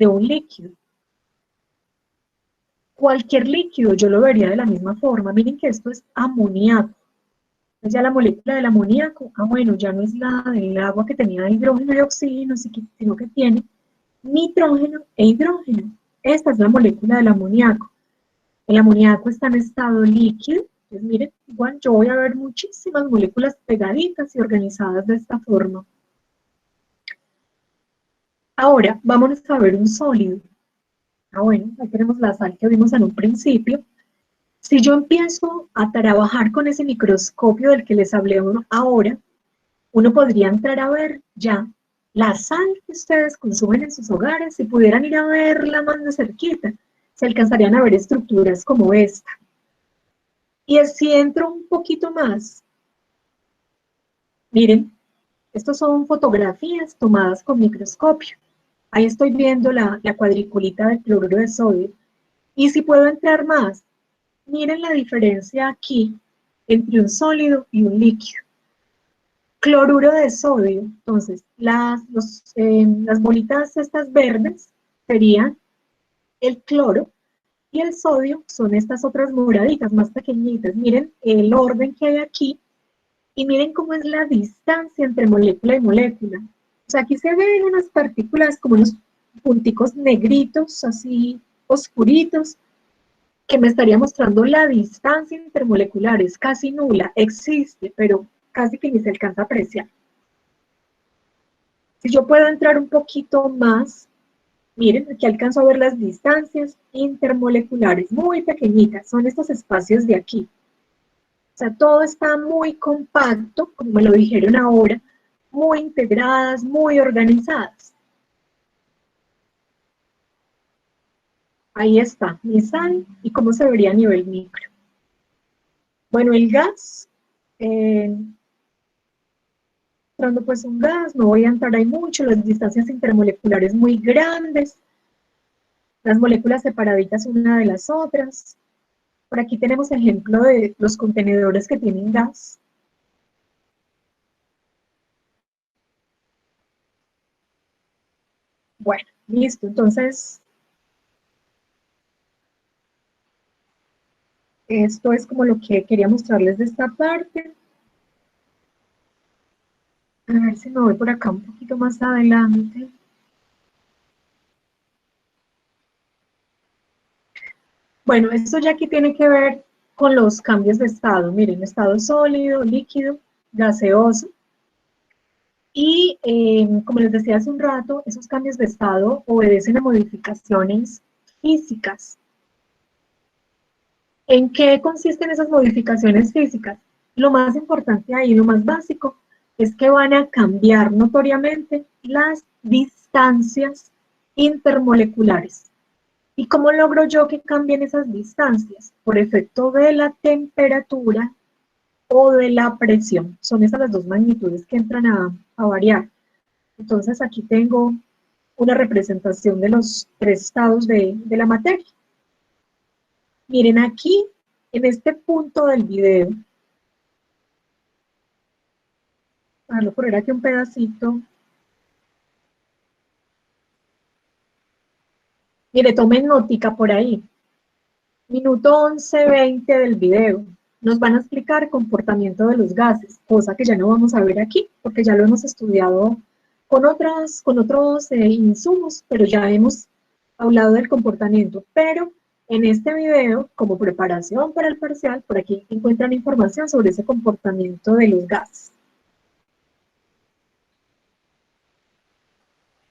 un líquido. Cualquier líquido yo lo vería de la misma forma. Miren que esto es amoníaco. Entonces ya la molécula del amoníaco, bueno, ya no es la del agua que tenía hidrógeno y oxígeno, sino que tiene nitrógeno e hidrógeno. Esta es la molécula del amoníaco. El amoníaco está en estado líquido. Entonces miren, igual yo voy a ver muchísimas moléculas pegaditas y organizadas de esta forma. Ahora, vámonos a ver un sólido. Bueno, ahí tenemos la sal que vimos en un principio. Si yo empiezo a trabajar con ese microscopio del que les hablé ahora, uno podría entrar a ver ya la sal que ustedes consumen en sus hogares. Si pudieran ir a verla más de cerquita, se alcanzarían a ver estructuras como esta. Y si entro un poquito más, miren, estas son fotografías tomadas con microscopio. Ahí estoy viendo la cuadriculita del cloruro de sodio. Y si puedo entrar más, miren la diferencia aquí entre un sólido y un líquido. Cloruro de sodio, entonces las bolitas estas verdes serían el cloro y el sodio son estas otras moraditas más pequeñitas. Miren el orden que hay aquí y miren cómo es la distancia entre molécula y molécula. O sea, aquí se ven unas partículas como unos punticos negritos, así oscuritos, que me estaría mostrando la distancia intermolecular. Es casi nula, existe, pero casi que ni se alcanza a apreciar. Si yo puedo entrar un poquito más, miren, aquí alcanzo a ver las distancias intermoleculares, muy pequeñitas, son estos espacios de aquí. O sea, todo está muy compacto, como me lo dijeron ahora, muy integradas, muy organizadas. Ahí está mi sal y cómo se vería a nivel micro. Bueno, el gas, entrando pues un gas, no voy a entrar ahí mucho, las distancias intermoleculares muy grandes, las moléculas separaditas una de las otras. Por aquí tenemos ejemplo de los contenedores que tienen gas. Bueno, listo, entonces esto es como lo que quería mostrarles de esta parte. A ver si me voy por acá un poquito más adelante. Bueno, esto ya aquí tiene que ver con los cambios de estado. Miren, estado sólido, líquido, gaseoso. Y como les decía hace un rato, esos cambios de estado obedecen a modificaciones físicas. ¿En qué consisten esas modificaciones físicas? Lo más importante ahí, lo más básico, es que van a cambiar notoriamente las distancias intermoleculares. ¿Y cómo logro yo que cambien esas distancias? Por efecto de la temperatura o de la presión. Son esas las dos magnitudes que entran a variar. Entonces aquí tengo una representación de los tres estados de la materia. Miren aquí, en este punto del video, voy a poner aquí un pedacito. Mire, tomen notica por ahí. Minuto 11:20 del video. Nos van a explicar el comportamiento de los gases, cosa que ya no vamos a ver aquí, porque ya lo hemos estudiado con otros insumos, pero ya hemos hablado del comportamiento. Pero en este video, como preparación para el parcial, por aquí encuentran información sobre ese comportamiento de los gases.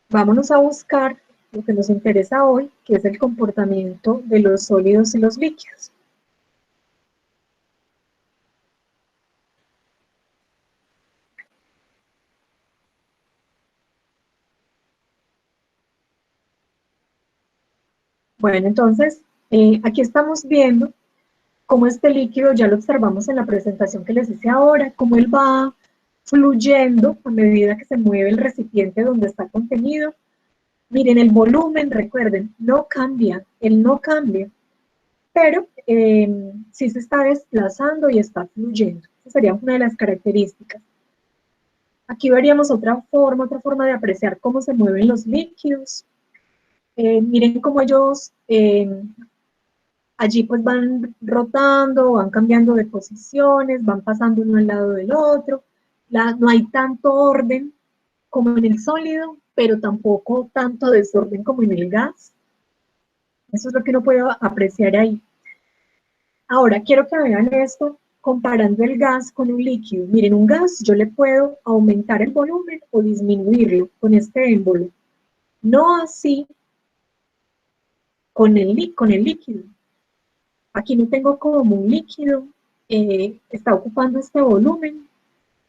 Vámonos a buscar lo que nos interesa hoy, que es el comportamiento de los sólidos y los líquidos. Bueno, entonces, aquí estamos viendo cómo este líquido, ya lo observamos en la presentación que les hice ahora, cómo él va fluyendo a medida que se mueve el recipiente donde está contenido. Miren, el volumen, recuerden, no cambia, él no cambia, pero sí se está desplazando y está fluyendo. Esa sería una de las características. Aquí veríamos otra forma de apreciar cómo se mueven los líquidos. Miren cómo ellos allí pues van rotando, van cambiando de posiciones, van pasando uno al lado del otro. No hay tanto orden como en el sólido, pero tampoco tanto desorden como en el gas. Eso es lo que uno puede apreciar ahí. Ahora, quiero que vean esto comparando el gas con un líquido. Miren, un gas yo le puedo aumentar el volumen o disminuirlo con este émbolo. No así con el líquido. Aquí no tengo como un líquido, está ocupando este volumen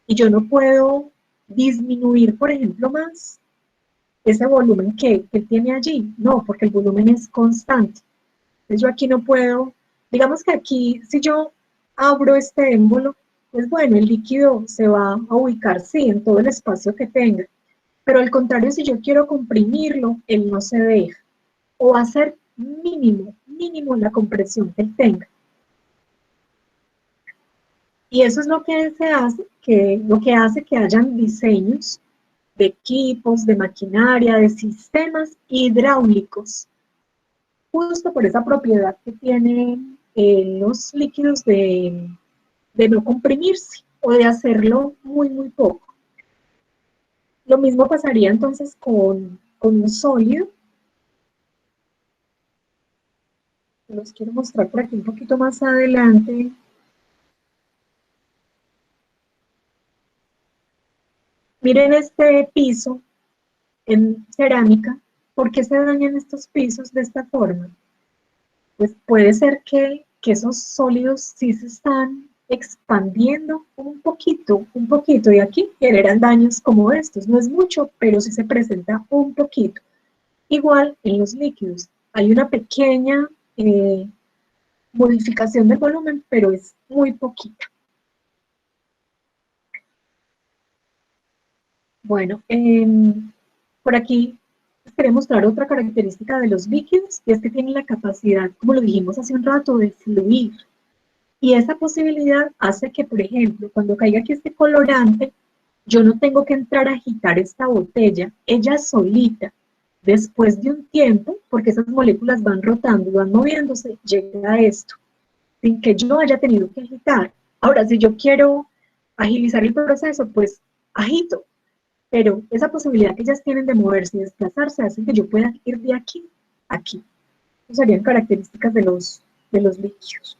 y yo no puedo disminuir, por ejemplo, más ese volumen que tiene allí. No, porque el volumen es constante. Entonces yo aquí no puedo, digamos que aquí si yo abro este émbolo, pues bueno, el líquido se va a ubicar, sí, en todo el espacio que tenga. Pero al contrario, si yo quiero comprimirlo, él no se deja. O va a ser mínimo la compresión que él tenga. Y eso es lo que hace que hayan diseños de equipos, de maquinaria, de sistemas hidráulicos, justo por esa propiedad que tienen los líquidos de no comprimirse o de hacerlo muy poco. Lo mismo pasaría entonces con un sólido. Los quiero mostrar por aquí un poquito más adelante. Miren este piso en cerámica. ¿Por qué se dañan estos pisos de esta forma? Pues puede ser que esos sólidos sí se están expandiendo un poquito, y aquí generan daños como estos. No es mucho, pero sí se presenta un poquito. Igual en los líquidos, hay una pequeña modificación del volumen, pero es muy poquita. Bueno, por aquí les quería mostrar otra característica de los líquidos, y es que tienen la capacidad, como lo dijimos hace un rato, de fluir. Y esa posibilidad hace que, por ejemplo, cuando caiga aquí este colorante, yo no tengo que entrar a agitar esta botella, ella solita, después de un tiempo, porque esas moléculas van rotando, van moviéndose, llega a esto, sin que yo haya tenido que agitar. Ahora, si yo quiero agilizar el proceso, pues agito, pero esa posibilidad que ellas tienen de moverse y desplazarse hace que yo pueda ir de aquí a aquí. Esas serían características de los líquidos.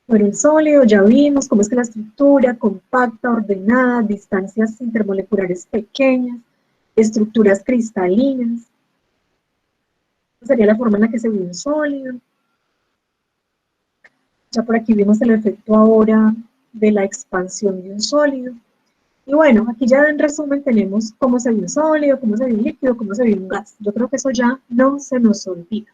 Bueno, el sólido ya vimos cómo es que la estructura, compacta, ordenada, distancias intermoleculares pequeñas, estructuras cristalinas. Esa sería la forma en la que se ve un sólido. Ya por aquí vimos el efecto ahora de la expansión de un sólido. Y bueno, aquí ya en resumen tenemos cómo se ve un sólido, cómo se ve un líquido, cómo se ve un gas. Yo creo que eso ya no se nos olvida.